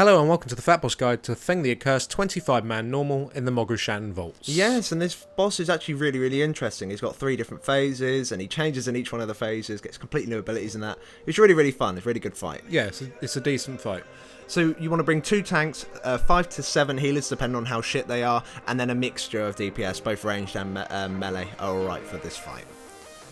Hello and welcome to the FATBOSS Guide to Feng the Accursed 25-man normal in the Mogu'shan vaults. Yes, and this boss is actually really interesting. He's got 3 different phases, and he changes in each one of the phases, gets completely new abilities in that. It's really fun. It's a really good fight. Yeah, it's a decent fight. So you want to bring 2 tanks, 5 to 7 healers depending on how shit they are, and then a mixture of DPS, both ranged and melee are alright for this fight.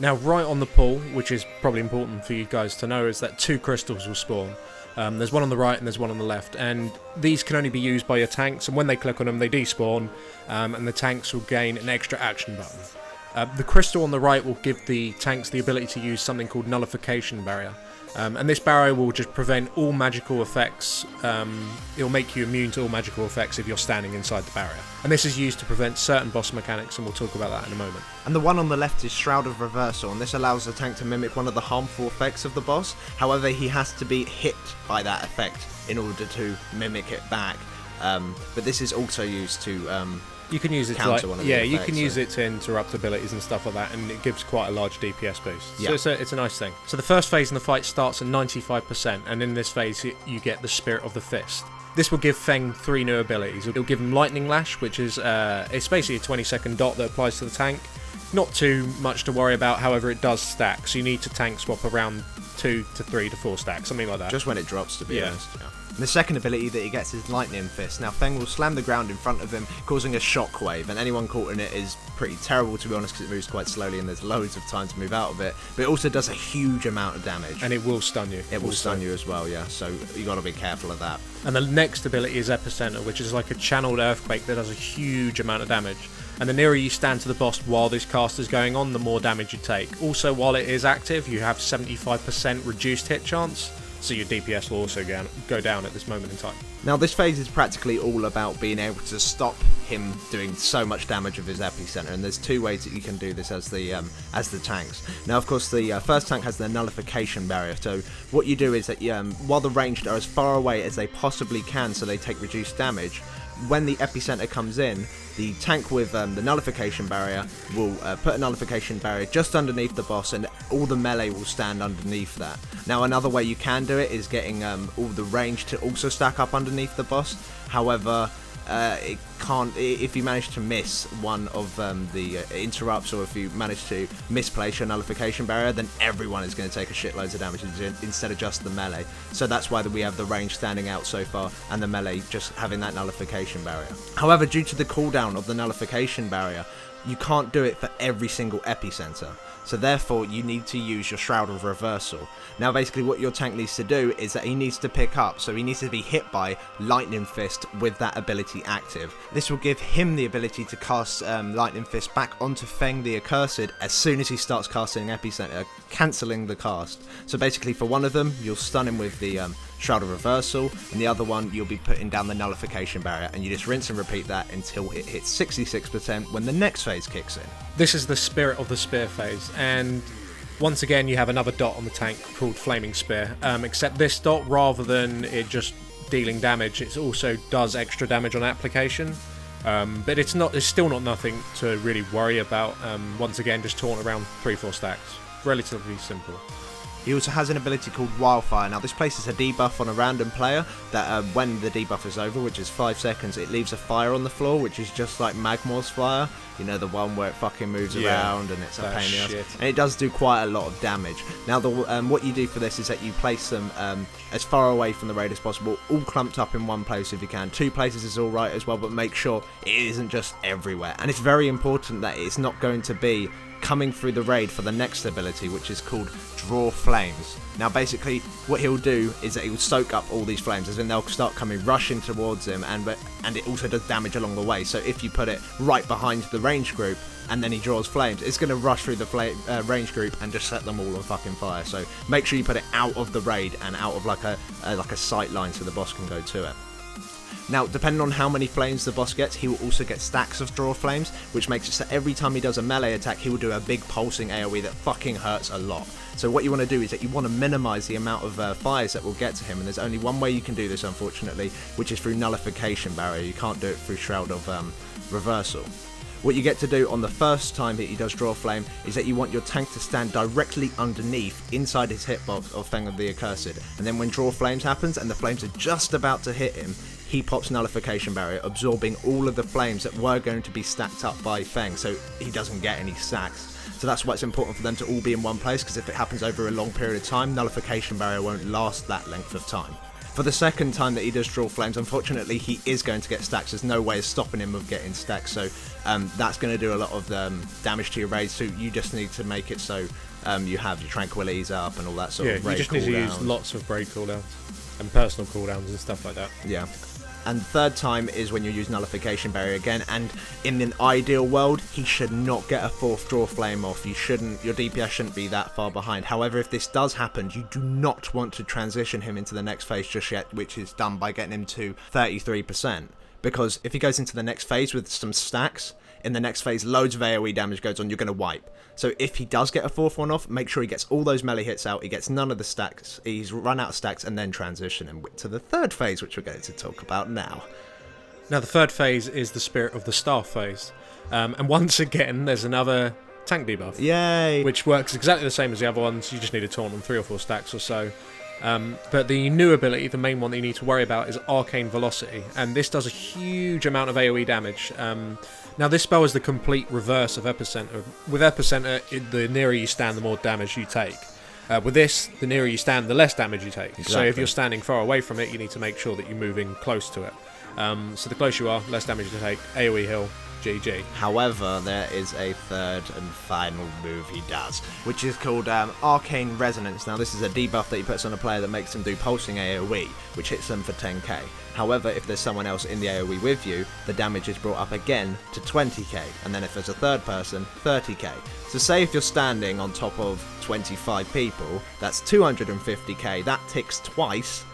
Now right on the pool, which is probably important for you guys to know, is that 2 crystals will spawn. There's one on the right and there's one on the left, and these can only be used by your tanks, and when they click on them they despawn, and the tanks will gain an extra action button. The crystal on the right will give the tanks the ability to use something called Nullification Barrier, and this barrier will just prevent all magical effects. It'll make you immune to all magical effects if you're standing inside the barrier, and this is used to prevent certain boss mechanics, and we'll talk about that in a moment. And the one on the left is Shrouded Reversal, and this allows the tank to mimic one of the harmful effects of the boss. However, he has to be hit by that effect in order to mimic it back. But this is also used to you can use it counter to one of the effects, you can use it to interrupt abilities and stuff like that, and it gives quite a large DPS boost. Yeah. So it's a nice thing. So the first phase in the fight starts at 95%, and in this phase you get the Spirit of the Fist. This will give Feng 3 new abilities. It'll give him Lightning Lash, which is it's basically a 20-second dot that applies to the tank. Not too much to worry about, however it does stack, so you need to tank swap around 2 to 3 to 4 stacks, something like that. Just when it drops, to be honest. Yeah. And the second ability that he gets is Lightning Fist. Now Feng will slam the ground in front of him, causing a shockwave, and anyone caught in it is pretty terrible, to be honest, because it moves quite slowly and there's loads of time to move out of it. But it also does a huge amount of damage. And it will stun you. It will stun you as well, yeah, so you got to be careful of that. And the next ability is Epicenter, which is like a channeled earthquake that does a huge amount of damage. And the nearer you stand to the boss while this cast is going on, the more damage you take. Also, while it is active, you have 75% reduced hit chance, so your DPS will also go down at this moment in time. Now this phase is practically all about being able to stop him doing so much damage with his Epicenter, and there's 2 ways that you can do this as the tanks. Now of course the first tank has the Nullification Barrier, so what you do is that while the ranged are as far away as they possibly can so they take reduced damage, when the Epicenter comes in, the tank with the Nullification Barrier will put a Nullification Barrier just underneath the boss, and all the melee will stand underneath that. Now another way you can do it is getting all the range to also stack up underneath the boss. However, it can't if you manage to miss one of the interrupts, or if you manage to misplace your Nullification Barrier, then everyone is going to take a shitloads of damage instead of just the melee. So that's why we have the range standing out so far and the melee just having that Nullification Barrier. However, due to the cooldown of the Nullification Barrier, you can't do it for every single Epicenter. So therefore you need to use your Shrouded Reversal. Now basically what your tank needs to do is that he needs to pick up, so he needs to be hit by Lightning Fist with that ability active. This will give him the ability to cast Lightning Fist back onto Feng the Accursed as soon as he starts casting Epicenter, cancelling the cast. So basically for one of them you'll stun him with the Shrouded Reversal, and the other one you'll be putting down the Nullification Barrier, and you just rinse and repeat that until it hits 66% when the next phase kicks in. This is the Spirit of the Spear phase, and once again you have another dot on the tank called Flaming Spear, except this dot, rather than it just dealing damage, it also does extra damage on application, but it's still not nothing to really worry about. Once again, just taunt around 3-4 stacks, relatively simple. He also has an ability called Wildfire. Now this places a debuff on a random player that when the debuff is over, which is 5 seconds, it leaves a fire on the floor, which is just like Magmor's fire. You know, the one where it fucking moves around and it's a pain in the ass. And it does do quite a lot of damage. Now what you do for this is that you place them as far away from the raid as possible, all clumped up in one place if you can. 2 places is alright as well, but make sure it isn't just everywhere. And it's very important that it's not going to be coming through the raid for the next ability, which is called Draw Flames. Now basically what he'll do is that he'll soak up all these flames, as in they'll start rushing towards him, and it also does damage along the way. So if you put it right behind the range group and then he draws flames, it's going to rush through the range group and just set them all on fucking fire. So make sure you put it out of the raid and out of like a sight line so the boss can go to it. Now, depending on how many flames the boss gets, he will also get stacks of draw flames, which makes it so every time he does a melee attack, he will do a big pulsing AoE that fucking hurts a lot. So what you want to do is that you want to minimize the amount of fires that will get to him, and there's only one way you can do this, unfortunately, which is through Nullification Barrier. You can't do it through Shroud of Reversal. What you get to do on the first time that he does draw flame is that you want your tank to stand directly underneath, inside his hitbox of Feng the Accursed. And then when draw flames happens and the flames are just about to hit him, he pops Nullification Barrier, absorbing all of the flames that were going to be stacked up by Feng, so he doesn't get any stacks. So that's why it's important for them to all be in one place, because if it happens over a long period of time, Nullification Barrier won't last that length of time. For the second time that he does draw flames, unfortunately he is going to get stacks. There's no way of stopping him of getting stacks, so that's going to do a lot of damage to your raids, so you just need to make it so you have your tranquilities up and all that sort of raid you just need to use lots of raid cooldowns and personal cooldowns and stuff like that. Yeah. And third time is when you use Nullification Barrier again, and in an ideal world, he should not get a fourth draw flame off. Your DPS shouldn't be that far behind. However, if this does happen, you do not want to transition him into the next phase just yet, which is done by getting him to 33%. Because if he goes into the next phase with some stacks, in the next phase loads of AoE damage goes on, you're going to wipe. So if he does get a fourth one off, make sure he gets all those melee hits out, he gets none of the stacks, he's run out of stacks, and then transition him to the third phase, which we're going to talk about now. Now the third phase is the Spirit of the Staff phase. And once again, there's another tank debuff. Yay! Which works exactly the same as the other ones, you just need to taunt on 3 or 4 stacks or so. But the new ability, the main one that you need to worry about, is Arcane Velocity, and this does a huge amount of AoE damage. Now this spell is the complete reverse of Epicenter. With Epicenter, the nearer you stand, the more damage you take. With this, the nearer you stand, the less damage you take. Exactly. So if you're standing far away from it, you need to make sure that you're moving close to it. So the closer you are, less damage you take, AoE heal, GG. However, there is a third and final move he does, which is called Arcane Resonance. Now this is a debuff that he puts on a player that makes them do pulsing AoE, which hits them for 10k. However, if there's someone else in the AoE with you, the damage is brought up again to 20k, and then if there's a third person, 30k. So say if you're standing on top of 25 people, that's 250k, that ticks twice,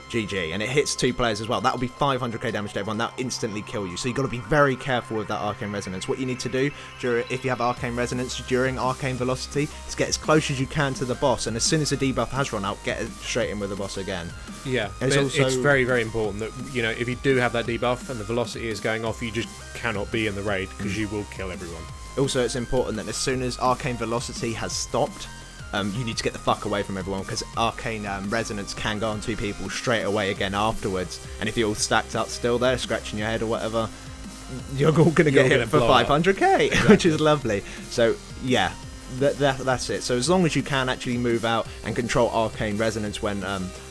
GG, and it hits 2 players as well. That'll be 500k damage to everyone. That'll instantly kill you. So you've got to be very careful with that Arcane Resonance. What you need to do, if you have Arcane Resonance during Arcane Velocity, is get as close as you can to the boss, and as soon as the debuff has run out, get it straight in with the boss again. Yeah, it's very, very important that, if you do have that debuff and the velocity is going off, you just cannot be in the raid, because you will kill everyone. Also, it's important that as soon as Arcane Velocity has stopped, you need to get the fuck away from everyone, because Arcane Resonance can go on 2 people straight away again afterwards, and if you're all stacked up still there, scratching your head or whatever, you're all going to get hit for 500k, exactly. Which is lovely. So yeah, that's it. So as long as you can actually move out and control Arcane Resonance when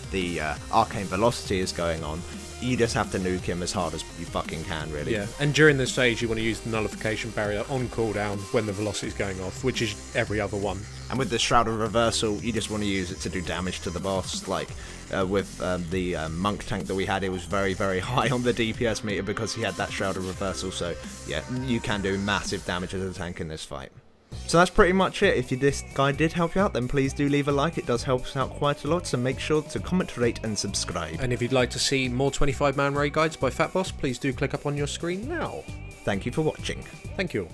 the Arcane Velocity is going on, you just have to nuke him as hard as you fucking can, really. Yeah, and during this stage you want to use the Nullification Barrier on cooldown when the velocity is going off, which is every other one. And with the Shrouded Reversal, you just want to use it to do damage to the boss. Like with the Monk tank that we had, it was very, very high on the DPS meter because he had that Shrouded Reversal, so yeah, you can do massive damage as a tank in this fight. So that's pretty much it. If this guide did help you out, then please do leave a like. It does help us out quite a lot, so make sure to comment, rate and subscribe. And if you'd like to see more 25-man raid guides by FATBOSS, please do click up on your screen now. Thank you for watching. Thank you.